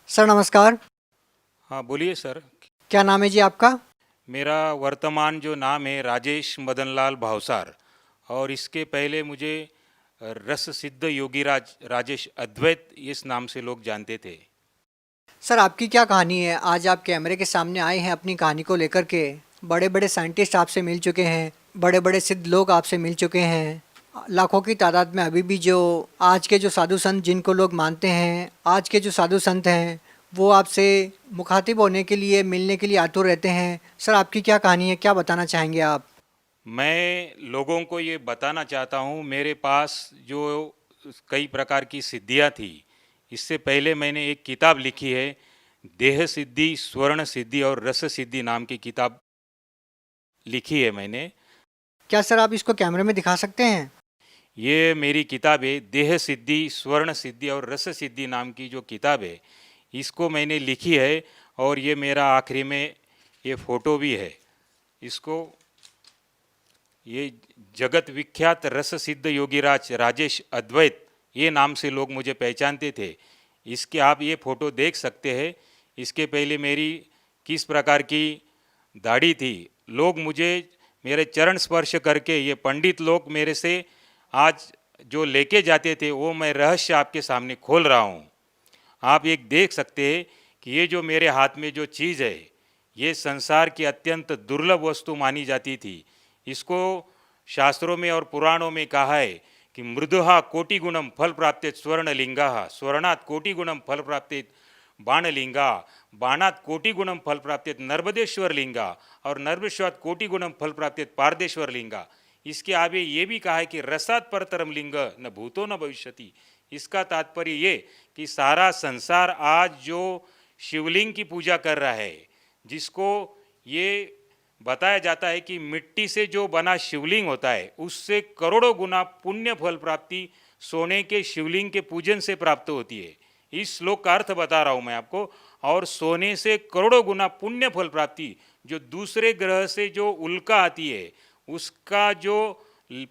Sir नमस्कार। हाँ बोलिए सर। क्या नाम है जी आपका? मेरा वर्तमान जो नाम है राजेश मदनलाल भावसार। और इसके पहले मुझे रस सिद्ध योगीराज राजेश अद्वैत इस नाम से लोग जानते थे। सर आपकी क्या कहानी है? आज आप कैमरे के सामने आए हैं अपनी कहानी को लेकर के। बड़े बड़े साइंटिस्ट आपसे मिल चुके हैं, बड़े बड़े सिद्ध लोग आपसे मिल चुके हैं। लाखों की तादाद में अभी भी जो आज के जो साधु संत जिनको लोग मानते हैं, आज के जो साधु संत हैं, वो आपसे मुखातिब होने के लिए, मिलने के लिए आतुर रहते हैं। सर आपकी क्या कहानी है, क्या बताना चाहेंगे आप? मैं लोगों को ये बताना चाहता हूँ, मेरे पास जो कई प्रकार की सिद्धियाँ थी। इससे पहले मैंने एक किताब लिखी है, देह सिद्धि, स्वर्ण सिद्धि और रस सिद्धि नाम की किताब लिखी है मैंने। क्या सर आप इसको कैमरे में दिखा सकते हैं? ये मेरी किताब है, देह सिद्धि, स्वर्ण सिद्धि और रस सिद्धि नाम की जो किताब है, इसको मैंने लिखी है। और ये मेरा आखिरी में ये फ़ोटो भी है। इसको ये जगत विख्यात रस सिद्ध योगीराज राजेश अद्वैत ये नाम से लोग मुझे पहचानते थे। इसके आप ये फ़ोटो देख सकते हैं। इसके पहले मेरी किस प्रकार की दाढ़ी थी। लोग मुझे मेरे चरण स्पर्श करके, ये पंडित लोग मेरे से आज जो लेके जाते थे, वो मैं रहस्य आपके सामने खोल रहा हूँ। आप एक देख सकते हैं कि ये जो मेरे हाथ में जो चीज़ है, ये संसार की अत्यंत दुर्लभ वस्तु मानी जाती थी। इसको शास्त्रों में और पुराणों में कहा है कि मृदुहा कोटिगुणम फल प्राप्ति स्वर्णलिंगा, स्वर्णात् कोटिगुणम फल प्राप्ति बाणलिंगा, बाणात् कोटिगुणम फल प्राप्ति नर्मदेश्वर लिंगा और नर्मदेश्वरात् कोटिगुणम फल प्राप्ति पारदेश्वर लिंगा। इसके आगे ये भी कहा है कि रसात् परतरम लिंग न भूतो न भविष्यति। इसका तात्पर्य ये कि सारा संसार आज जो शिवलिंग की पूजा कर रहा है, जिसको ये बताया जाता है कि मिट्टी से जो बना शिवलिंग होता है, उससे करोड़ों गुना पुण्य फल प्राप्ति सोने के शिवलिंग के पूजन से प्राप्त होती है। इस श्लोक का अर्थ बता रहा हूँ मैं आपको। और सोने से करोड़ों गुना पुण्य फल प्राप्ति, जो दूसरे ग्रह से जो उल्का आती है, उसका जो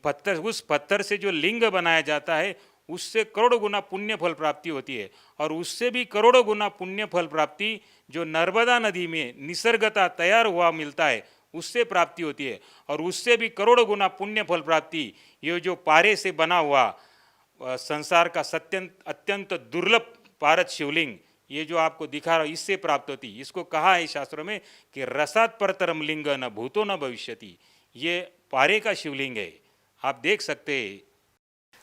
पत्थर, उस पत्थर से जो लिंग बनाया जाता है, उससे करोड़ों गुना पुण्य फल प्राप्ति होती है। और उससे भी करोड़ों गुना पुण्य फल प्राप्ति जो नर्मदा नदी में निसर्गता तैयार हुआ मिलता है, उससे प्राप्ति होती है। और उससे भी करोड़ों गुना पुण्य फल प्राप्ति ये जो पारे से बना हुआ संसार का अत्यंत दुर्लभ पारद शिवलिंग, ये जो आपको दिखा रहा हूँ, इससे प्राप्त होती। इसको कहा है शास्त्रों में कि रसात् परतरम लिंग न भूतो न भविष्यति। ये पारे का शिवलिंग है, आप देख सकते हैं।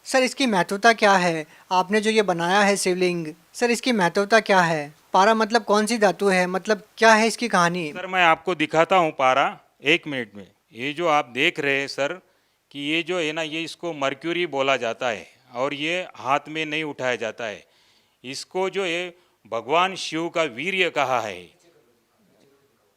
सर इसकी महत्वता क्या है? आपने जो ये बनाया है शिवलिंग, सर इसकी महत्वता क्या है? पारा मतलब कौन सी धातु है, मतलब क्या है इसकी कहानी? सर मैं आपको दिखाता हूँ पारा, एक मिनट में। ये जो आप देख रहे हैं सर, कि ये जो है ना, ये इसको मर्क्यूरी बोला जाता है और ये हाथ में नहीं उठाया जाता है। इसको जो है भगवान शिव का वीर्य कहा है।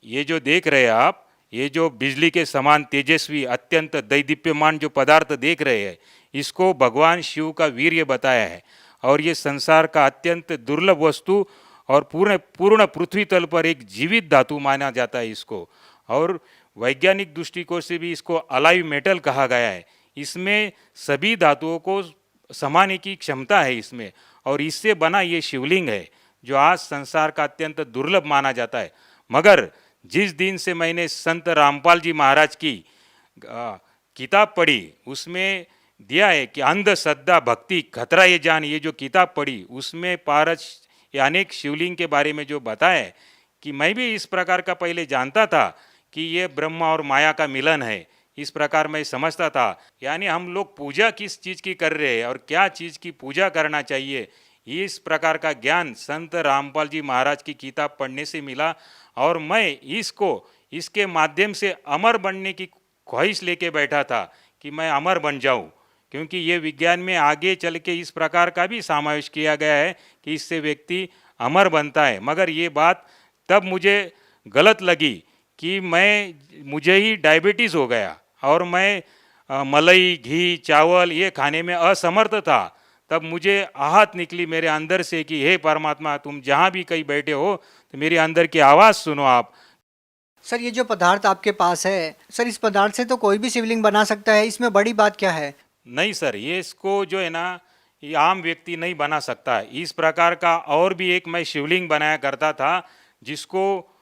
ये जो देख रहे हैं आप, ये जो बिजली के समान तेजस्वी अत्यंत दैदीप्यमान जो पदार्थ देख रहे हैं, इसको भगवान शिव का वीर्य बताया है। और ये संसार का अत्यंत दुर्लभ वस्तु और पूर्ण पूर्ण पृथ्वी तल पर एक जीवित धातु माना जाता है इसको। और वैज्ञानिक दृष्टिकोण से भी इसको अलाइव मेटल कहा गया है। इसमें सभी धातुओं को समाने की क्षमता है इसमें। और इससे बना ये शिवलिंग है जो आज संसार का अत्यंत दुर्लभ माना जाता है। मगर जिस दिन से मैंने संत रामपाल जी महाराज की किताब पढ़ी, उसमें दिया है कि अंधश्रद्धा भक्ति खतरा ये जान, ये जो किताब पढ़ी उसमें पारस या अनेक शिवलिंग के बारे में जो बताया है, कि मैं भी इस प्रकार का पहले जानता था कि ये ब्रह्मा और माया का मिलन है, इस प्रकार मैं समझता था। यानी हम लोग पूजा किस चीज़ की कर रहे हैं और क्या चीज़ की पूजा करना चाहिए, इस प्रकार का ज्ञान संत रामपाल जी महाराज की किताब पढ़ने से मिला। और मैं इसको इसके माध्यम से अमर बनने की ख्वाहिश लेके बैठा था कि मैं अमर बन जाऊं, क्योंकि ये विज्ञान में आगे चल के इस प्रकार का भी समावेश किया गया है कि इससे व्यक्ति अमर बनता है। मगर ये बात तब मुझे गलत लगी कि मुझे ही डायबिटीज़ हो गया और मैं मलाई, घी, चावल ये खाने में असमर्थ था। तब मुझे आहत निकली मेरे अंदर से कि हे परमात्मा, तुम जहाँ भी कहीं बैठे हो तो मेरे अंदर की आवाज़ सुनो आप। सर ये जो पदार्थ आपके पास है, सर इस पदार्थ से तो कोई भी शिवलिंग बना सकता है, इसमें बड़ी बात क्या है? नहीं सर, ये इसको जो है ना, ये आम व्यक्ति नहीं बना सकता। इस प्रकार का और भी एक मैं शिवलिंग बनाया करता था जिसको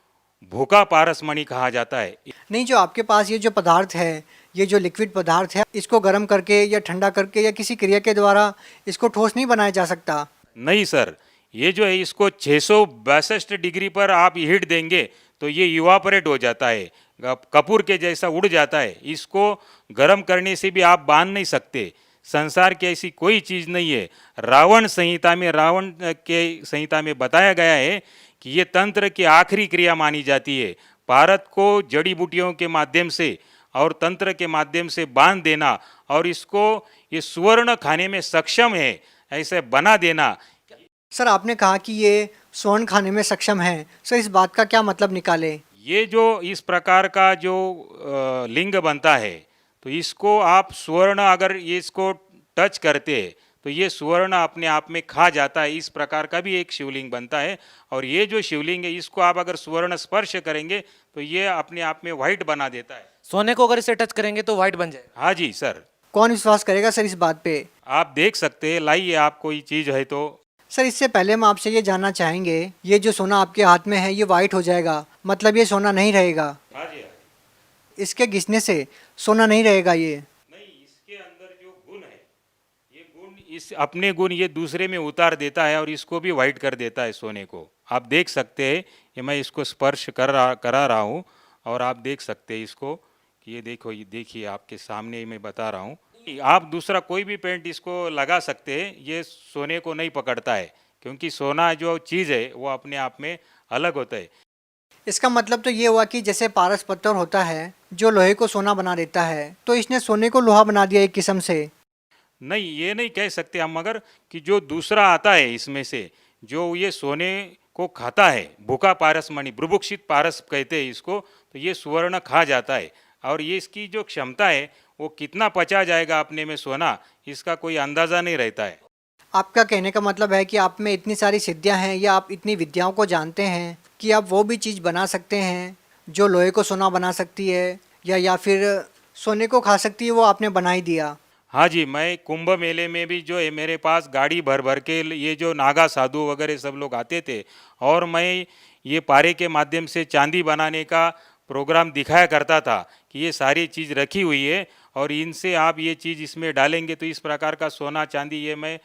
भूखा पारसमणि कहा जाता है। नहीं, जो आपके पास ये जो पदार्थ है, ये जो लिक्विड पदार्थ है, इसको गर्म करके या ठंडा करके या किसी क्रिया के द्वारा इसको ठोस नहीं बनाया जा सकता। नहीं सर, ये जो है इसको 662 डिग्री पर आप हीट देंगे तो ये इवापोरेट हो जाता है, कपूर के जैसा उड़ जाता है। इसको गर्म करने से भी आप बांध नहीं सकते। संसार की ऐसी कोई चीज़ नहीं है। रावण के संहिता में बताया गया है कि ये तंत्र की आखिरी क्रिया मानी जाती है। भारत को जड़ी बूटियों के माध्यम से और तंत्र के माध्यम से बांध देना और इसको ये सुवर्ण खाने में सक्षम है ऐसे बना देना। सर, आपने कहा कि ये स्वर्ण खाने में सक्षम है। सर, इस बात का क्या मतलब निकाले? ये जो इस प्रकार का जो लिंग बनता है तो इसको आप स्वर्ण अगर ये इसको टच करते हैं तो ये स्वर्ण अपने आप में खा जाता है। इस प्रकार का भी एक शिवलिंग बनता है और ये जो शिवलिंग है इसको आप अगर स्वर्ण स्पर्श करेंगे तो ये अपने आप में व्हाइट बना देता है। सोने को अगर इसे टच करेंगे तो व्हाइट बन जाएगा। हाँ जी सर, कौन विश्वास करेगा सर इस बात पे? आप देख सकते हैं, लाइए आप कोई चीज़ है तो। सर, इससे पहले हम आपसे ये जानना चाहेंगे, ये जो सोना आपके हाथ में है ये वाइट हो जाएगा, मतलब ये सोना नहीं रहेगा? हाँ जी, हाँ जी। इसके घिसने से सोना नहीं रहेगा ये? नहीं, इसके अंदर जो गुण है ये गुण इस अपने गुण ये दूसरे में उतार देता है और इसको भी वाइट कर देता है सोने को। आप देख सकते हैं कि मैं इसको स्पर्श करा रहा हूँ और आप देख सकते हैं इसको कि ये देखो, ये देखिए आपके सामने ही मैं बता रहा हूँ। आप दूसरा कोई भी पेंट इसको लगा सकते हैं, ये सोने को नहीं पकड़ता है क्योंकि सोना जो चीज़ है वो अपने आप में अलग होता है। इसका मतलब तो ये हुआ कि जैसे पारस पत्थर होता है जो लोहे को सोना बना देता है, तो इसने सोने को लोहा बना दिया एक किस्म से। नहीं, ये नहीं कह सकते हम, मगर कि जो दूसरा आता है इसमें से जो ये सोने को खाता है, भूखा पारसमणि, बुभुक्षित पारस कहते हैं इसको, तो ये सुवर्ण खा जाता है और ये इसकी जो क्षमता है वो कितना पचा जाएगा अपने में सोना, इसका कोई अंदाज़ा नहीं रहता है। आपका कहने का मतलब है कि आप में इतनी सारी सिद्धियां हैं या आप इतनी विद्याओं को जानते हैं कि आप वो भी चीज़ बना सकते हैं जो लोहे को सोना बना सकती है या फिर सोने को खा सकती है, वो आपने बना ही दिया। हाँ जी, मैं कुंभ मेले में भी जो है मेरे पास गाड़ी भर भर के ये जो नागा साधु वगैरह सब लोग आते थे और मैं ये पारे के माध्यम से चांदी बनाने का प्रोग्राम दिखाया करता था कि ये सारी चीज़ रखी हुई है और इनसे आप ये चीज़ इसमें डालेंगे तो इस प्रकार का सोना चांदी ये मैं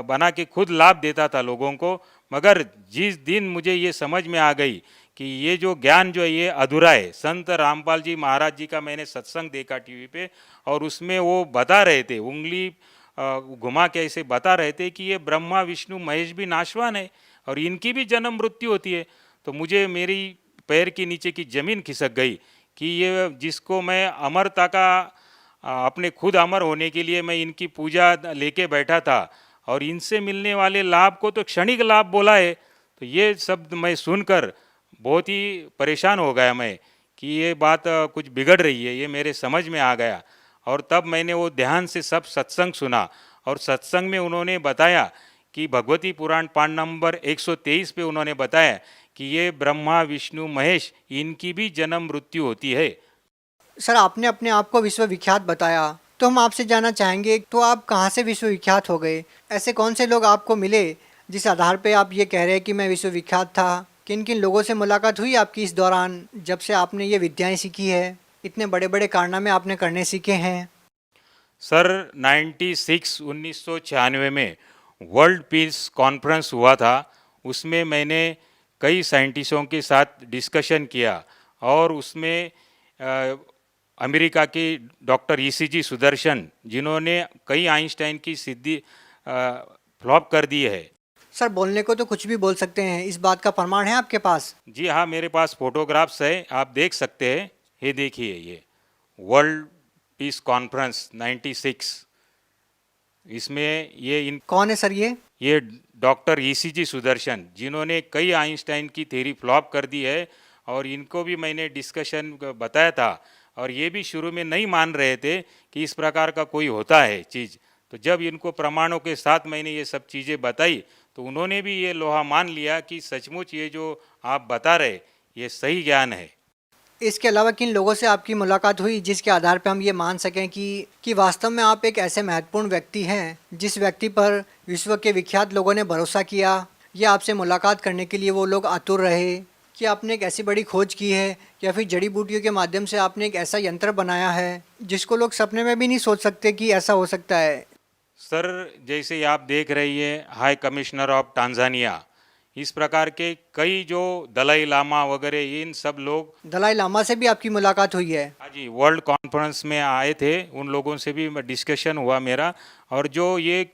बना के खुद लाभ देता था लोगों को। मगर जिस दिन मुझे ये समझ में आ गई कि ये जो ज्ञान जो है ये अधूरा है, संत रामपाल जी महाराज जी का मैंने सत्संग देखा टीवी पे और उसमें वो बता रहे थे, उंगली घुमा के ऐसे बता रहे थे कि ये ब्रह्मा विष्णु महेश भी नाशवान है और इनकी भी जन्म मृत्यु होती है। तो मुझे मेरी पैर के नीचे की ज़मीन खिसक गई कि ये जिसको मैं अमरता का अपने खुद अमर होने के लिए मैं इनकी पूजा लेके बैठा था और इनसे मिलने वाले लाभ को तो क्षणिक लाभ बोला है। तो ये शब्द मैं सुनकर बहुत ही परेशान हो गया मैं कि ये बात कुछ बिगड़ रही है, ये मेरे समझ में आ गया। और तब मैंने वो ध्यान से सब सत्संग सुना और सत्संग में उन्होंने बताया कि भगवती पुराण पाठ नंबर 123 पे उन्होंने बताया कि ये ब्रह्मा विष्णु महेश इनकी भी जन्म मृत्यु होती है। सर, आपने अपने आप को विश्वविख्यात बताया, तो हम आपसे जानना चाहेंगे, तो आप कहाँ से विश्वविख्यात हो गए? ऐसे कौन से लोग आपको मिले जिस आधार पे आप ये कह रहे हैं कि मैं विश्वविख्यात था? किन किन लोगों से मुलाकात हुई आपकी इस दौरान जब से आपने ये विद्याएं सीखी है, इतने बड़े बड़े कारनामे आपने करने सीखे हैं? सर 1996 में वर्ल्ड पीस कॉन्फ्रेंस हुआ था, उसमें मैंने कई साइंटिस्टों के साथ डिस्कशन किया और उसमें अमेरिका के डॉक्टर ईसीजी सुदर्शन जिन्होंने कई आइंस्टाइन की सिद्धि फ्लॉप कर दी है। सर, बोलने को तो कुछ भी बोल सकते हैं, इस बात का प्रमाण है आपके पास? जी हाँ, मेरे पास फोटोग्राफ्स है, आप देख सकते हैं। ये देखिए, ये वर्ल्ड पीस कॉन्फ्रेंस 96, इसमें ये इन कौन है सर ये? डॉक्टर ईसीजी सुदर्शन जिन्होंने कई आइंस्टाइन की थ्योरी फ्लॉप कर दी है और इनको भी मैंने डिस्कशन बताया था और ये भी शुरू में नहीं मान रहे थे कि इस प्रकार का कोई होता है चीज़। तो जब इनको प्रमाणों के साथ मैंने ये सब चीज़ें बताई तो उन्होंने भी ये लोहा मान लिया कि सचमुच ये जो आप बता रहे ये सही ज्ञान है। इसके अलावा किन लोगों से आपकी मुलाकात हुई जिसके आधार पर हम ये मान सकें कि वास्तव में आप एक ऐसे महत्वपूर्ण व्यक्ति हैं जिस व्यक्ति पर विश्व के विख्यात लोगों ने भरोसा किया या आपसे मुलाकात करने के लिए वो लोग आतुर रहे कि आपने एक ऐसी बड़ी खोज की है या फिर जड़ी बूटियों के माध्यम से आपने एक ऐसा यंत्र बनाया है जिसको लोग सपने में भी नहीं सोच सकते कि ऐसा हो सकता है। सर, जैसे आप देख रही है हाई कमिश्नर ऑफ टांजानिया, इस प्रकार के कई जो दलाई लामा वगैरह इन सब लोग, दलाई लामा से भी आपकी मुलाकात हुई है? हाँ जी, वर्ल्ड कॉन्फ्रेंस में आए थे, उन लोगों से भी डिस्कशन हुआ मेरा। और जो ये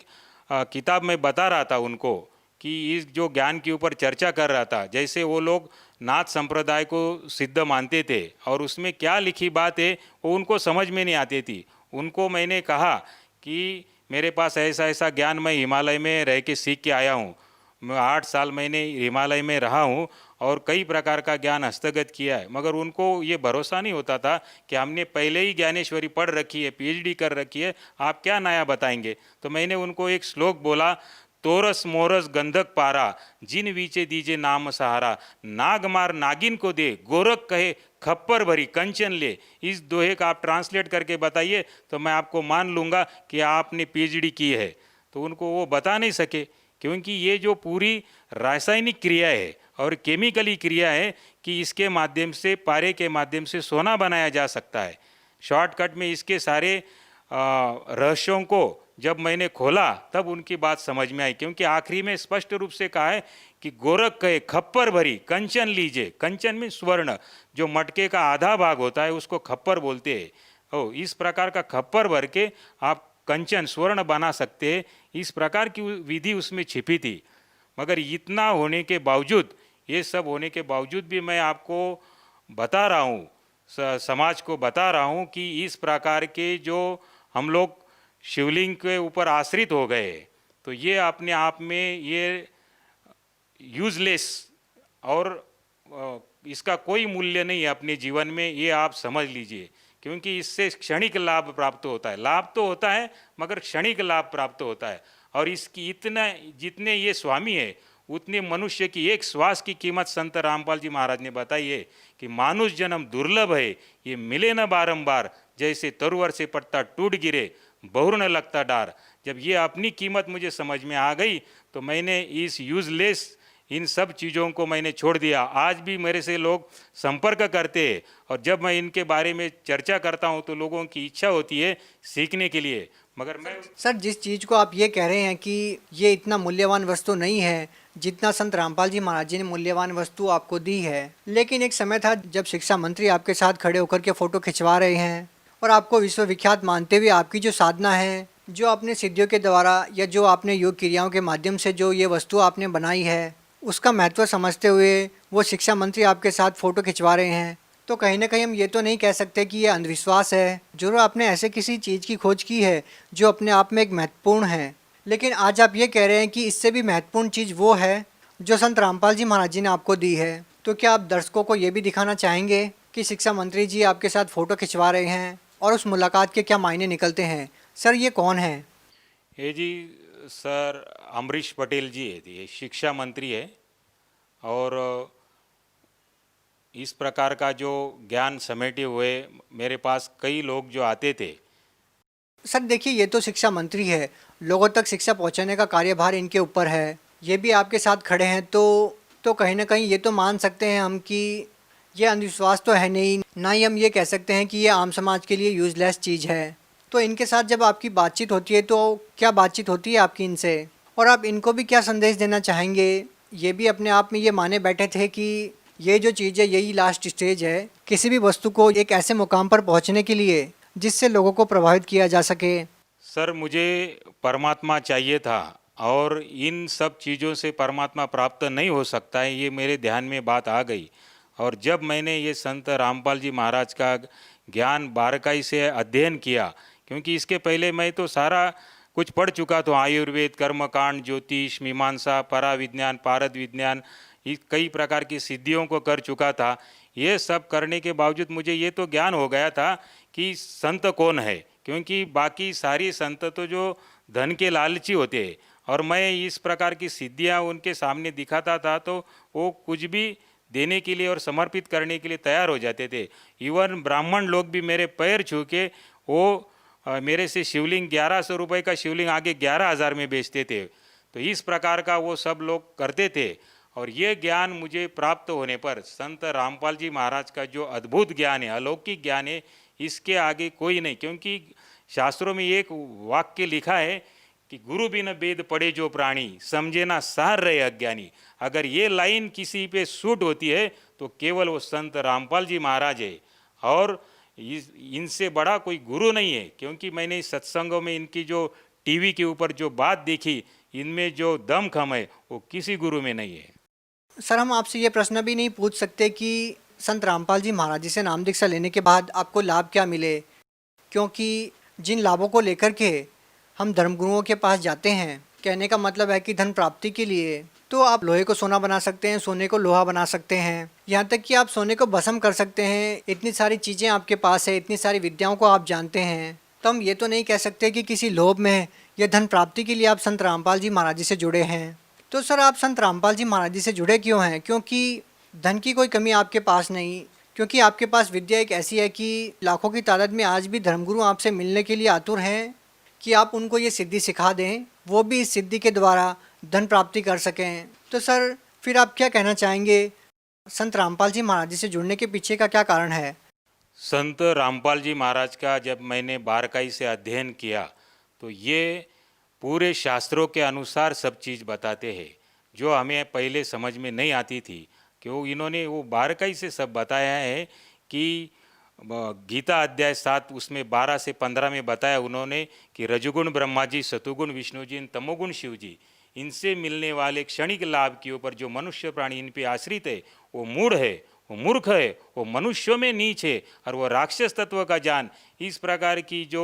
किताब में बता रहा था उनको कि इस जो ज्ञान के ऊपर चर्चा कर रहा था, जैसे वो लोग नाथ संप्रदाय को सिद्ध मानते थे और उसमें क्या लिखी बात है वो उनको समझ में नहीं आती थी। उनको मैंने कहा कि मेरे पास ऐसा ऐसा ज्ञान मैं हिमालय में रह के सीख के आया हूँ, मैं 8 साल मैंने हिमालय में रहा हूँ और कई प्रकार का ज्ञान हस्तगत किया है, मगर उनको ये भरोसा नहीं होता था कि हमने पहले ही ज्ञानेश्वरी पढ़ रखी है, पीएचडी कर रखी है, आप क्या नया बताएंगे। तो मैंने उनको एक श्लोक बोला, तोरस मोरस गंधक पारा, जिन वीचे दीजे नाम सहारा, नाग मार नागिन को दे, गोरख कहे खप्पर भरी कंचन ले। इस दोहे का आप ट्रांसलेट करके बताइए तो मैं आपको मान लूँगा कि आपने पीएचडी की है। तो उनको वो बता नहीं सके, क्योंकि ये जो पूरी रासायनिक क्रिया है और केमिकली क्रिया है कि इसके माध्यम से, पारे के माध्यम से सोना बनाया जा सकता है। शॉर्टकट में इसके सारे रहस्यों को जब मैंने खोला तब उनकी बात समझ में आई, क्योंकि आखिरी में स्पष्ट रूप से कहा है कि गोरख कहे खप्पर भरी कंचन लीजिए। कंचन में स्वर्ण, जो मटके का आधा भाग होता है उसको खप्पर बोलते हैं। ओ, इस प्रकार का खप्पर भर के आप कंचन स्वर्ण बना सकते हैं, इस प्रकार की विधि उसमें छिपी थी। मगर इतना होने के बावजूद, ये सब होने के बावजूद भी मैं आपको बता रहा हूँ, समाज को बता रहा हूँ कि इस प्रकार के जो हम लोग शिवलिंग के ऊपर आश्रित हो गए, तो ये अपने आप में ये यूजलेस और इसका कोई मूल्य नहीं है अपने जीवन में, ये आप समझ लीजिए। क्योंकि इससे क्षणिक लाभ प्राप्त होता है, लाभ तो होता है मगर क्षणिक लाभ प्राप्त होता है। और इसकी इतना, जितने ये स्वामी है उतने मनुष्य की एक श्वास की कीमत संत रामपाल जी महाराज ने बताई है कि मानुष जन्म दुर्लभ है, ये मिले न बारंबार, जैसे तरुवर से पत्ता टूट गिरे बहुर न लगता डार। जब ये अपनी कीमत मुझे समझ में आ गई तो मैंने इस यूजलेस इन सब चीज़ों को मैंने छोड़ दिया। आज भी मेरे से लोग संपर्क करते हैं और जब मैं इनके बारे में चर्चा करता हूं तो लोगों की इच्छा होती है सीखने के लिए। मगर मैं सर, जिस चीज़ को आप ये कह रहे हैं कि ये इतना मूल्यवान वस्तु नहीं है जितना संत रामपाल जी महाराज जी ने मूल्यवान वस्तु आपको दी है, लेकिन एक समय था जब शिक्षा मंत्री आपके साथ खड़े होकर के फ़ोटो खिंचवा रहे हैं और आपको विश्वविख्यात मानते हुए आपकी जो साधना है, जो आपने सिद्धियों के द्वारा या जो आपने योग क्रियाओं के माध्यम से जो ये वस्तु आपने बनाई है, उसका महत्व समझते हुए वो शिक्षा मंत्री आपके साथ फ़ोटो खिंचवा रहे हैं, तो कहीं ना कहीं हम ये तो नहीं कह सकते कि ये अंधविश्वास है। जरूर आपने ऐसे किसी चीज़ की खोज की है जो अपने आप में एक महत्वपूर्ण है, लेकिन आज आप ये कह रहे हैं कि इससे भी महत्वपूर्ण चीज़ वो है जो संत रामपाल जी महाराज जी ने आपको दी है। तो क्या आप दर्शकों को ये भी दिखाना चाहेंगे कि शिक्षा मंत्री जी आपके साथ फ़ोटो खिंचवा रहे हैं और उस मुलाकात के क्या मायने निकलते हैं? सर, ये कौन है? ये जी सर अमरीश पटेल जी है, ये शिक्षा मंत्री है। और इस प्रकार का जो ज्ञान समेटे हुए मेरे पास कई लोग जो आते थे। सर देखिए, ये तो शिक्षा मंत्री है, लोगों तक शिक्षा पहुंचाने का कार्यभार इनके ऊपर है, ये भी आपके साथ खड़े हैं, तो कहीं ना कहीं ये तो मान सकते हैं हम कि ये अंधविश्वास तो है नहीं, ना ही हम ये कह सकते हैं कि ये आम समाज के लिए यूजलेस चीज़ है। तो इनके साथ जब आपकी बातचीत होती है तो क्या बातचीत होती है आपकी इनसे, और आप इनको भी क्या संदेश देना चाहेंगे? ये भी अपने आप में ये माने बैठे थे कि ये जो चीज़ है यही लास्ट स्टेज है किसी भी वस्तु को एक ऐसे मुकाम पर पहुंचने के लिए जिससे लोगों को प्रभावित किया जा सके। सर, मुझे परमात्मा चाहिए था और इन सब चीज़ों से परमात्मा प्राप्त नहीं हो सकता है, ये मेरे ध्यान में बात आ गई। और जब मैंने ये संत रामपाल जी महाराज का ज्ञान बारकाई से अध्ययन किया, क्योंकि इसके पहले मैं तो सारा कुछ पढ़ चुका था, आयुर्वेद, कर्मकांड, ज्योतिष, मीमांसा, पराविज्ञान, पारद विज्ञान, कई प्रकार की सिद्धियों को कर चुका था। ये सब करने के बावजूद मुझे ये तो ज्ञान हो गया था कि संत कौन है, क्योंकि बाकी सारी संत तो जो धन के लालची होते हैं, और मैं इस प्रकार की सिद्धियां उनके सामने दिखाता था तो वो कुछ भी देने के लिए और समर्पित करने के लिए तैयार हो जाते थे। इवन ब्राह्मण लोग भी मेरे पैर छू के वो मेरे से शिवलिंग 1100 रुपये का शिवलिंग आगे 11,000 में बेचते थे। तो इस प्रकार का वो सब लोग करते थे। और ये ज्ञान मुझे प्राप्त होने पर संत रामपाल जी महाराज का जो अद्भुत ज्ञान है, अलौकिक ज्ञान है, इसके आगे कोई नहीं। क्योंकि शास्त्रों में एक वाक्य लिखा है कि गुरु बिन वेद पढ़े जो प्राणी, समझे ना सार रहे अज्ञानी। अगर ये लाइन किसी पे सूट होती है तो केवल वो संत रामपाल जी महाराज है, और इनसे बड़ा कोई गुरु नहीं है। क्योंकि मैंने इस सत्संगों में इनकी जो टीवी के ऊपर जो बात देखी, इनमें जो दमखम है वो किसी गुरु में नहीं है। सर, हम आपसे ये प्रश्न भी नहीं पूछ सकते कि संत रामपाल जी महाराज जी से नाम दीक्षा लेने के बाद आपको लाभ क्या मिले, क्योंकि जिन लाभों को लेकर के हम धर्मगुरुओं के पास जाते हैं, कहने का मतलब है कि धन प्राप्ति के लिए तो आप लोहे को सोना बना सकते हैं, सोने को लोहा बना सकते हैं, यहाँ तक कि आप सोने को भस्म कर सकते हैं। इतनी सारी चीज़ें आपके पास है, इतनी सारी विद्याओं को आप जानते हैं, तो हम ये तो नहीं कह सकते कि किसी लोभ में या धन प्राप्ति के लिए आप संत रामपाल जी महाराज जी से जुड़े हैं। तो सर, आप संत रामपाल जी महाराज जी से जुड़े क्यों हैं? क्योंकि धन की कोई कमी आपके पास नहीं, क्योंकि आपके पास विद्या एक ऐसी है कि लाखों की तादाद में आज भी धर्मगुरु आपसे मिलने के लिए आतुर हैं कि आप उनको ये सिद्धि सिखा दें, वो भी इस सिद्धि के द्वारा धन प्राप्ति कर सकें। तो सर, फिर आप क्या कहना चाहेंगे, संत रामपाल जी महाराज जी से जुड़ने के पीछे का क्या कारण है? संत रामपाल जी महाराज का जब मैंने बारकाई से अध्ययन किया तो ये पूरे शास्त्रों के अनुसार सब चीज़ बताते हैं, जो हमें पहले समझ में नहीं आती थी। क्यों इन्होंने वो बारकाई से सब बताया है कि गीता अध्याय 7 उसमें 12 से 15 में बताया उन्होंने कि रजोगुण ब्रह्मा जी, सतुगुण विष्णु जी, तमोगुण शिव जी, इनसे मिलने वाले क्षणिक लाभ के ऊपर जो मनुष्य प्राणी इन पे आश्रित है वो मूढ़ है, वो मूर्ख है, वो मनुष्यों में नीच है, और वो राक्षस तत्व का जान। इस प्रकार की जो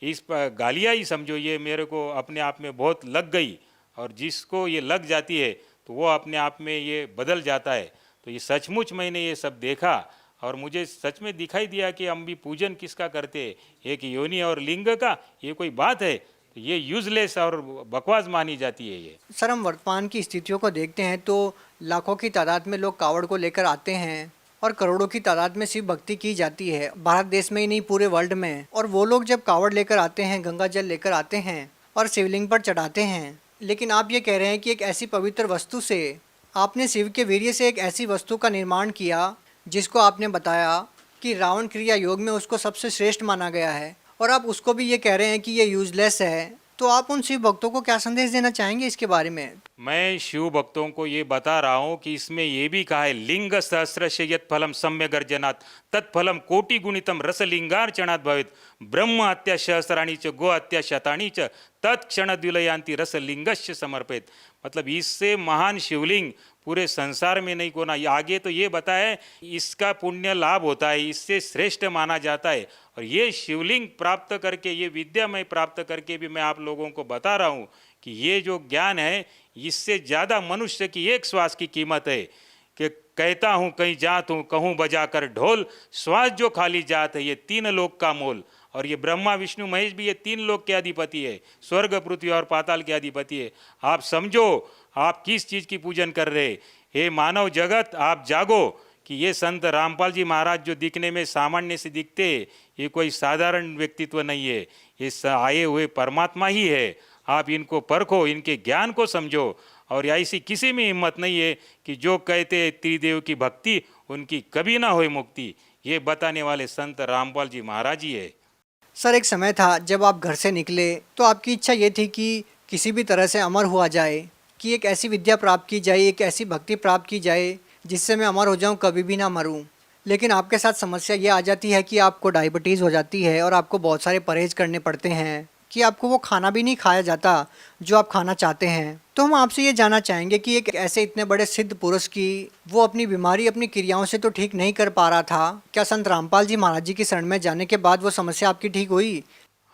इस गालियाँ ही समझो, ये मेरे को अपने आप में बहुत लग गई। और जिसको ये लग जाती है तो वो अपने आप में ये बदल जाता है। तो ये सचमुच मैंने ये सब देखा और मुझे सच में दिखाई दिया कि हम भी पूजन किसका करते हैं, एक योनि और लिंग का, ये कोई बात है? तो ये यूजलेस और बकवास मानी जाती है ये। सर, हम वर्तमान की स्थितियों को देखते हैं तो लाखों की तादाद में लोग कावड़ को लेकर आते हैं और करोड़ों की तादाद में शिव भक्ति की जाती है, भारत देश में ही नहीं पूरे वर्ल्ड में। और वो लोग जब कावड़ लेकर आते हैं, गंगा जल लेकर आते हैं और शिवलिंग पर चढ़ाते हैं, लेकिन आप ये कह रहे हैं कि एक ऐसी पवित्र वस्तु से आपने शिव के वीर्य से एक ऐसी वस्तु का निर्माण किया जिसको आपने बताया कि रावण क्रिया योग में उसको सबसे श्रेष्ठ माना गया है, और आप उसको भी ये कह रहे हैं कि ये यूजलेस है। तो आप उन शिव भक्तों को क्या संदेश देना चाहेंगे इसके बारे में? मैं शिव भक्तों को ये बता रहा हूँ कि इसमें ये भी कहा है, लिंग सहस्र से यत् फलम सम्य गर्जनात् तत्फलम कोटि गुणितम रसलिंगार्चनात् भवेत् ब्रह्म हत्या सहस्राणी च गो हत्या शतानी च तत्क्षण द्विलयांति रसलिंगस्य समर्पित। मतलब इससे महान शिवलिंग पूरे संसार में नहीं कोना। आगे तो ये बताया इसका पुण्य लाभ होता है, इससे श्रेष्ठ माना जाता है। और ये शिवलिंग प्राप्त करके, ये विद्या मैं प्राप्त करके भी मैं आप लोगों को बता रहा हूँ कि ये जो ज्ञान है इससे ज़्यादा मनुष्य की एक श्वास की कीमत है। कि कहता हूँ कहीं जात हूँ, कहूँ बजा कर ढोल, श्वास जो खाली जात है ये 3 लोक का मोल। और ये ब्रह्मा विष्णु महेश भी ये 3 लोक के अधिपति है, स्वर्ग पृथ्वी और पाताल के अधिपति है। आप समझो आप किस चीज़ की पूजन कर रहे। हे मानव जगत, आप जागो कि ये संत रामपाल जी महाराज जो दिखने में सामान्य से दिखते, ये कोई साधारण व्यक्तित्व नहीं है, ये आए हुए परमात्मा ही है। आप इनको परखो, इनके ज्ञान को समझो। और ऐसी किसी में हिम्मत नहीं है कि जो कहते त्रिदेव की भक्ति उनकी कभी ना होए मुक्ति, ये बताने वाले संत रामपाल जी महाराज ही है। सर, एक समय था जब आप घर से निकले तो आपकी इच्छा ये थी कि किसी भी तरह से अमर हुआ जाए, कि एक ऐसी विद्या प्राप्त की जाए, एक ऐसी भक्ति प्राप्त की जाए जिससे मैं अमर हो जाऊं, कभी भी ना मरूं। लेकिन आपके साथ समस्या ये आ जाती है कि आपको डायबिटीज़ हो जाती है और आपको बहुत सारे परहेज़ करने पड़ते हैं, कि आपको वो खाना भी नहीं खाया जाता जो आप खाना चाहते हैं। तो हम आपसे ये जानना चाहेंगे कि एक ऐसे इतने बड़े सिद्ध पुरुष की वो अपनी बीमारी अपनी क्रियाओं से तो ठीक नहीं कर पा रहा था, क्या संत रामपाल जी महाराज जी की शरण में जाने के बाद वो समस्या आपकी ठीक हुई?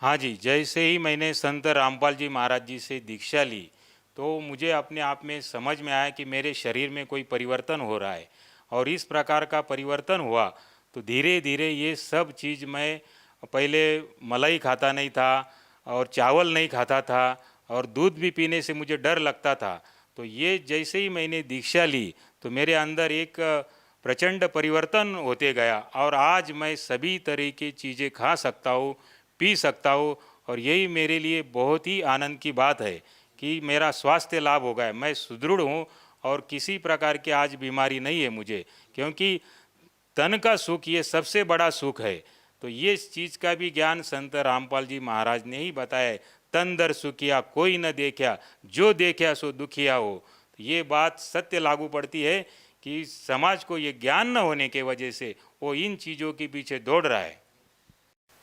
हाँ जी, जैसे ही मैंने संत रामपाल जी महाराज जी से दीक्षा ली तो मुझे अपने आप में समझ में आया कि मेरे शरीर में कोई परिवर्तन हो रहा है। और इस प्रकार का परिवर्तन हुआ तो धीरे धीरे ये सब चीज़, मैं पहले मलाई खाता नहीं था और चावल नहीं खाता था और दूध भी पीने से मुझे डर लगता था। तो ये जैसे ही मैंने दीक्षा ली तो मेरे अंदर एक प्रचंड परिवर्तन होते गया और आज मैं सभी तरह की चीज़ें खा सकता हूँ, पी सकता हूँ और यही मेरे लिए बहुत ही आनंद की बात है कि मेरा स्वास्थ्य लाभ हो गया, मैं सुदृढ़ हूँ और किसी प्रकार की आज बीमारी नहीं है मुझे, क्योंकि तन का सुख ये सबसे बड़ा सुख है। तो ये चीज़ का भी ज्ञान संत रामपाल जी महाराज ने ही बताया है। तन दर सुखिया कोई न देखा, जो देखा सो दुखिया हो। तो ये बात सत्य लागू पड़ती है कि समाज को ये ज्ञान न होने के वजह से वो इन चीज़ों के पीछे दौड़ रहा है।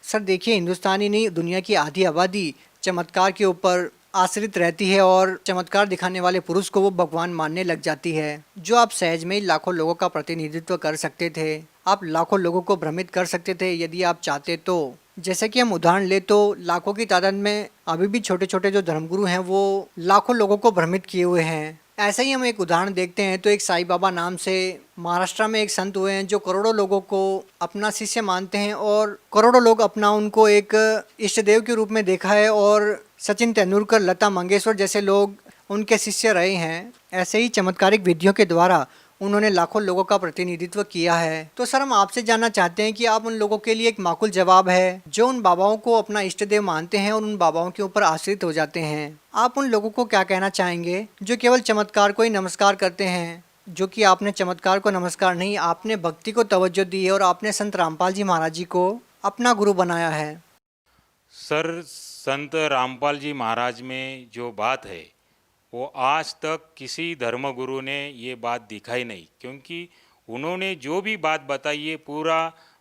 सर देखिए, हिंदुस्तानी नहीं दुनिया की आधी आबादी चमत्कार के ऊपर आश्रित रहती है और चमत्कार दिखाने वाले पुरुष को वो भगवान मानने लग जाती है। जो आप सहज में ही लाखों लोगों का प्रतिनिधित्व कर सकते थे, आप लाखों लोगों को भ्रमित कर सकते थे यदि आप चाहते तो। जैसे कि हम उदाहरण ले तो लाखों की तादाद में अभी भी छोटे छोटे जो धर्मगुरु हैं वो लाखों लोगों को भ्रमित किए हुए हैं। ऐसे ही हम एक उदाहरण देखते हैं तो एक साईं बाबा नाम से महाराष्ट्र में एक संत हुए हैं जो करोड़ों लोगों को अपना शिष्य मानते हैं और करोड़ों लोग अपना उनको एक इष्ट देव के रूप में देखा है और सचिन तेंदुलकर, लता मंगेशकर जैसे लोग उनके शिष्य रहे हैं। ऐसे ही चमत्कारिक विधियों के द्वारा उन्होंने लाखों लोगों का प्रतिनिधित्व किया है। तो सर हम आपसे जानना चाहते हैं कि आप उन लोगों के लिए एक माकूल जवाब है जो उन बाबाओं को अपना इष्ट देव मानते हैं और उन बाबाओं के ऊपर आश्रित हो जाते हैं। आप उन लोगों को क्या कहना चाहेंगे जो केवल चमत्कार को ही नमस्कार करते हैं? जो कि आपने चमत्कार को नमस्कार नहीं, आपने भक्ति को तवज्जो दी है और आपने संत रामपाल जी महाराज जी को अपना गुरु बनाया है। सर, संत रामपाल जी महाराज में जो बात है वो आज तक किसी धर्मगुरु ने ये बात दिखाई नहीं, क्योंकि उन्होंने जो भी बात बताई है पूरा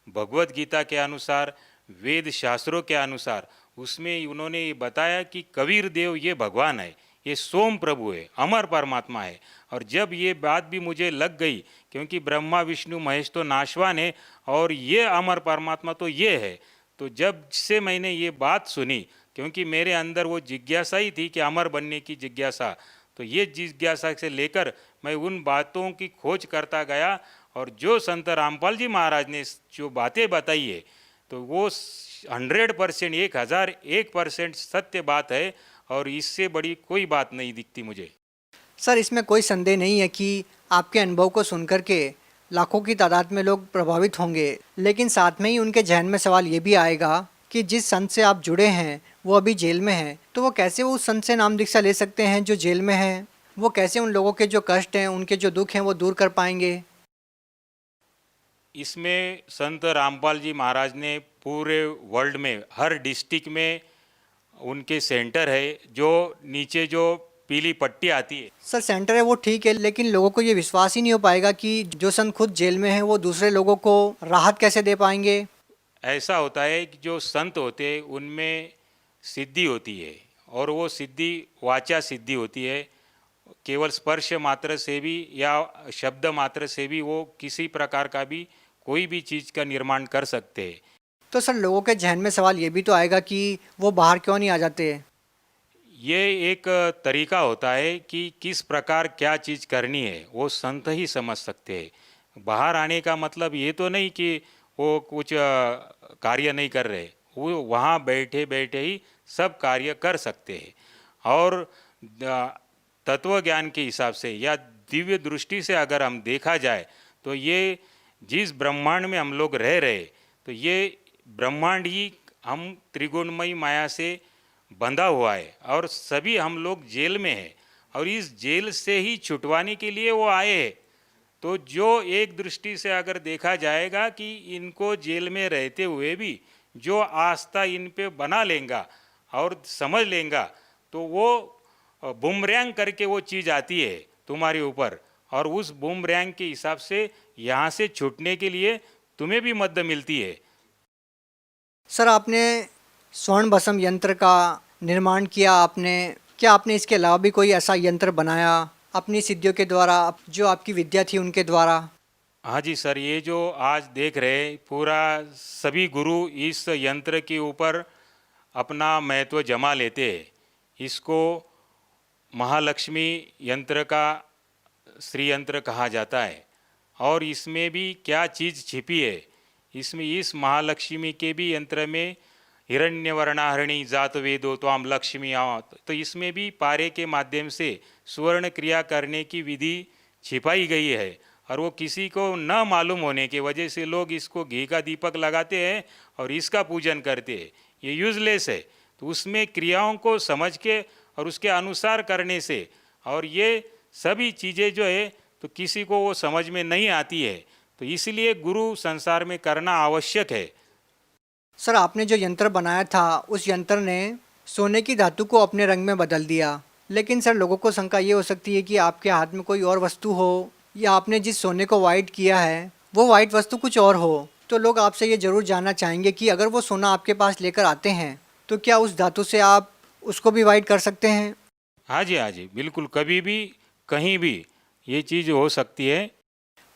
भगवत गीता के अनुसार, वेद शास्त्रों के अनुसार, उसमें उन्होंने ये बताया कि कबीर देव ये भगवान है, ये सोम प्रभु है, अमर परमात्मा है। और जब ये बात भी मुझे लग गई, क्योंकि ब्रह्मा विष्णु महेश तो नाशवान है और ये अमर परमात्मा तो ये है, तो जब से मैंने ये बात सुनी, क्योंकि मेरे अंदर वो जिज्ञासा ही थी कि अमर बनने की जिज्ञासा, तो ये जिज्ञासा से लेकर मैं उन बातों की खोज करता गया और जो संत रामपाल जी महाराज ने जो बातें बताई है तो वो 100%, 1001% सत्य बात है और इससे बड़ी कोई बात नहीं दिखती मुझे। सर इसमें कोई संदेह नहीं है कि आपके अनुभव को सुनकर के लाखों की तादाद में लोग प्रभावित होंगे, लेकिन साथ में ही उनके जहन में सवाल ये भी आएगा कि जिस संत से आप जुड़े हैं वो अभी जेल में है, तो वो कैसे वो उस संत से नाम दीक्षा ले सकते हैं जो जेल में है? वो कैसे उन लोगों के जो कष्ट हैं, उनके जो दुख हैं वो दूर कर पाएंगे? इसमें संत रामपाल जी महाराज ने पूरे वर्ल्ड में हर डिस्ट्रिक्ट में उनके सेंटर है, जो नीचे जो पीली पट्टी आती है। सर सेंटर है वो ठीक है, लेकिन लोगों को ये विश्वास ही नहीं हो पाएगा कि जो संत खुद जेल में है वो दूसरे लोगों को राहत कैसे दे पाएंगे? ऐसा होता है कि जो संत होते हैं उनमें सिद्धि होती है और वो सिद्धि वाचा सिद्धि होती है। केवल स्पर्श मात्र से भी या शब्द मात्र से भी वो किसी प्रकार का भी कोई भी चीज़ का निर्माण कर सकते हैं। तो सर लोगों के जहन में सवाल ये भी तो आएगा कि वो बाहर क्यों नहीं आ जाते? ये एक तरीका होता है कि किस प्रकार क्या चीज़ करनी है वो संत ही समझ सकते हैं। बाहर आने का मतलब ये तो नहीं कि वो कुछ कार्य नहीं कर रहे, वो वहाँ बैठे बैठे ही सब कार्य कर सकते हैं। और तत्व ज्ञान के हिसाब से या दिव्य दृष्टि से अगर हम देखा जाए तो ये जिस ब्रह्मांड में हम लोग रह रहे, तो ये ब्रह्मांड ही हम त्रिगुणमयी माया से बंधा हुआ है और सभी हम लोग जेल में हैं और इस जेल से ही छुटवाने के लिए वो आए हैं। तो जो एक दृष्टि से अगर देखा जाएगा कि इनको जेल में रहते हुए भी जो आस्था इन पे बना लेगा और समझ लेगा, तो वो बूमरैंग करके वो चीज़ आती है तुम्हारे ऊपर और उस बूमरैंग के हिसाब से यहाँ से छूटने के लिए तुम्हें भी मदद मिलती है। सर आपने स्वर्ण भस्म यंत्र का निर्माण किया, आपने क्या आपने इसके अलावा भी कोई ऐसा यंत्र बनाया अपनी सिद्धियों के द्वारा, जो आपकी विद्या थी उनके द्वारा? हाँ जी सर, ये जो आज देख रहे पूरा सभी गुरु इस यंत्र के ऊपर अपना महत्व जमा लेते हैं। इसको महालक्ष्मी यंत्र का श्री यंत्र कहा जाता है और इसमें भी क्या चीज़ छिपी है, इसमें इस महालक्ष्मी के भी यंत्र में हिरण्यवर्णाहरणी जात वेदो त्वाम लक्ष्मी आवत, तो इसमें भी पारे के माध्यम से सुवर्ण क्रिया करने की विधि छिपाई गई है और वो किसी को न मालूम होने की वजह से लोग इसको घी का दीपक लगाते हैं और इसका पूजन करते हैं। ये यूजलेस है। तो उसमें क्रियाओं को समझ के और उसके अनुसार करने से, और ये सभी चीज़ें जो है तो किसी को वो समझ में नहीं आती है, तो इसलिए गुरु संसार में करना आवश्यक है। सर आपने जो यंत्र बनाया था उस यंत्र ने सोने की धातु को अपने रंग में बदल दिया, लेकिन सर लोगों को शंका ये हो सकती है कि आपके हाथ में कोई और वस्तु हो या आपने जिस सोने को वाइट किया है वो वाइट वस्तु कुछ और हो। तो लोग आपसे ये ज़रूर जानना चाहेंगे कि अगर वो सोना आपके पास लेकर आते हैं तो क्या उस धातु से आप उसको भी वाइट कर सकते हैं? हाँ जी, बिल्कुल, कभी भी कहीं भी ये चीज़ हो सकती है।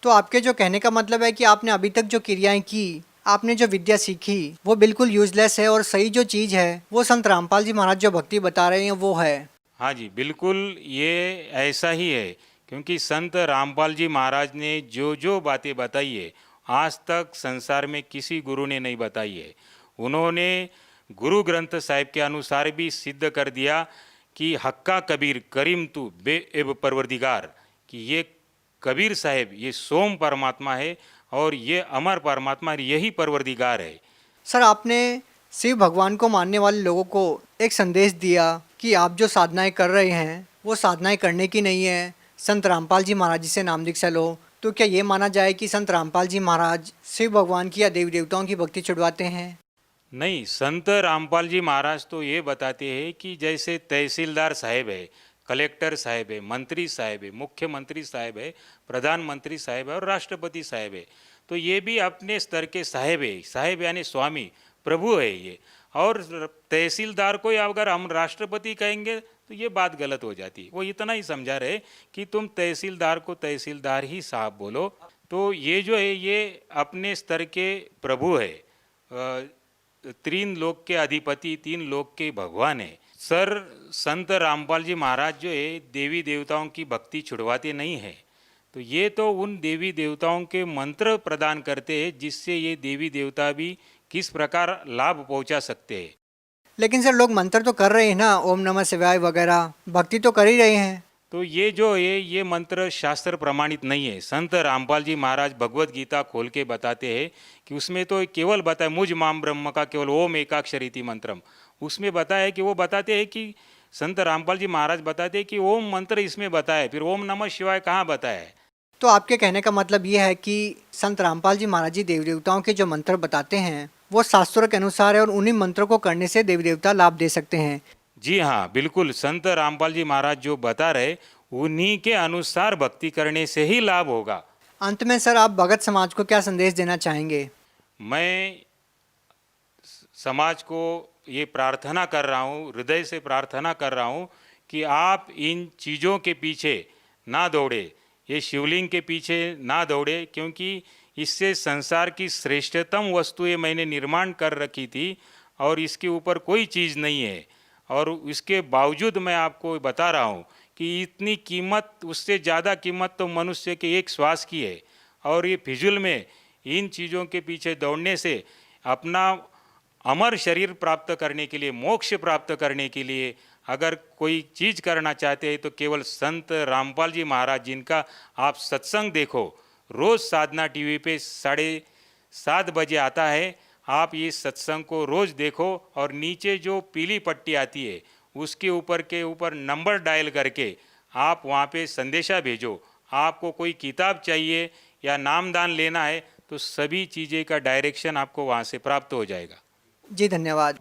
तो आपके जो कहने का मतलब है कि आपने अभी तक जो क्रियाएं की, आपने जो विद्या सीखी वो बिल्कुल यूजलेस है और सही जो चीज़ है वो संत रामपाल जी महाराज जो भक्ति बता रहे हैं वो है। हाँ जी, बिल्कुल ये ऐसा ही है, क्योंकि संत रामपाल जी महाराज ने जो जो बातें बताई है आज तक संसार में किसी गुरु ने नहीं बताई है। उन्होंने गुरु ग्रंथ साहिब के अनुसार भी सिद्ध कर दिया कि हक्का कबीर करीम तू बे एब परवरदिगार, कि ये कबीर साहेब ये सोम परमात्मा है और ये अमर परमात्मा, यही परवरदिगार है। सर आपने शिव भगवान को मानने वाले लोगों को एक संदेश दिया कि आप जो साधनाएं कर रहे हैं वो साधनाएं करने की नहीं है, संत रामपाल जी महाराज जी से नाम दीक्षा लो। तो क्या ये माना जाए कि संत रामपाल जी महाराज शिव भगवान की या देवी देवताओं की भक्ति छुड़वाते हैं? नहीं, संत रामपाल जी महाराज तो ये बताते हैं कि जैसे तहसीलदार साहेब है, कलेक्टर साहेब है, मंत्री साहेब है, मुख्यमंत्री साहेब है, प्रधानमंत्री साहेब है और राष्ट्रपति साहेब है, तो ये भी अपने स्तर के साहेब है। साहेब यानी स्वामी, प्रभु है ये। और तहसीलदार को अगर हम राष्ट्रपति कहेंगे तो ये बात गलत हो जाती है। वो इतना ही समझा रहे कि तुम तहसीलदार को तहसीलदार ही साहब बोलो। तो ये जो है ये अपने स्तर के प्रभु है, तीन लोक के अधिपति, तीन लोक के भगवान है। सर संत रामपाल जी महाराज जो है देवी देवताओं की भक्ति छुड़वाते नहीं है, तो ये तो उन देवी देवताओं के मंत्र प्रदान करते हैं जिससे ये देवी देवता भी किस प्रकार लाभ पहुंचा सकते हैं। लेकिन सर लोग मंत्र तो कर रहे हैं ना, ओम नमः शिवाय वगैरह भक्ति तो कर ही रहे हैं। तो ये जो है ये मंत्र शास्त्र प्रमाणित नहीं है। संत रामपाल जी महाराज भगवत गीता खोल के बताते हैं कि उसमें तो केवल बताया मुझ माम ब्रह्म का केवल ओम एकाक्षरीति मंत्रम, उसमें बताया कि वो बताते हैं कि संत रामपाल जी महाराज बताते हैं कि ओम मंत्र इसमें बताया, फिर ओम नमः शिवाय कहाँ बताया है। तो आपके कहने का मतलब ये है कि संत रामपाल जी महाराज जी देवी देवताओं के जो मंत्र बताते हैं वो शास्त्रों के अनुसार है और उन्हीं मंत्रों को करने से देवी देवता लाभ दे सकते हैं। जी हाँ, बिल्कुल, संत रामपाल जी महाराज जो बता रहे उन्हीं के अनुसार भक्ति करने से ही लाभ होगा। अंत में सर आप भगत समाज को क्या संदेश देना चाहेंगे? मैं समाज को ये प्रार्थना कर रहा हूँ, हृदय से प्रार्थना कर रहा हूँ कि आप इन चीज़ों के पीछे ना दौड़े, ये शिवलिंग के पीछे ना दौड़े, क्योंकि इससे संसार की श्रेष्ठतम वस्तुएं मैंने निर्माण कर रखी थी और इसके ऊपर कोई चीज़ नहीं है। और इसके बावजूद मैं आपको बता रहा हूँ कि इतनी कीमत, उससे ज़्यादा कीमत तो मनुष्य के एक श्वास की है। और ये फिजूल में इन चीज़ों के पीछे दौड़ने से अपना अमर शरीर प्राप्त करने के लिए, मोक्ष प्राप्त करने के लिए अगर कोई चीज़ करना चाहते हैं तो केवल संत रामपाल जी महाराज जिनका आप सत्संग देखो, रोज़ साधना टीवी पे 7:30 बजे आता है, आप ये सत्संग को रोज़ देखो और नीचे जो पीली पट्टी आती है उसके ऊपर नंबर डायल करके आप वहाँ पे संदेशा भेजो। आपको कोई किताब चाहिए या नामदान लेना है तो सभी चीज़ें का डायरेक्शन आपको वहाँ से प्राप्त हो जाएगा। जी धन्यवाद।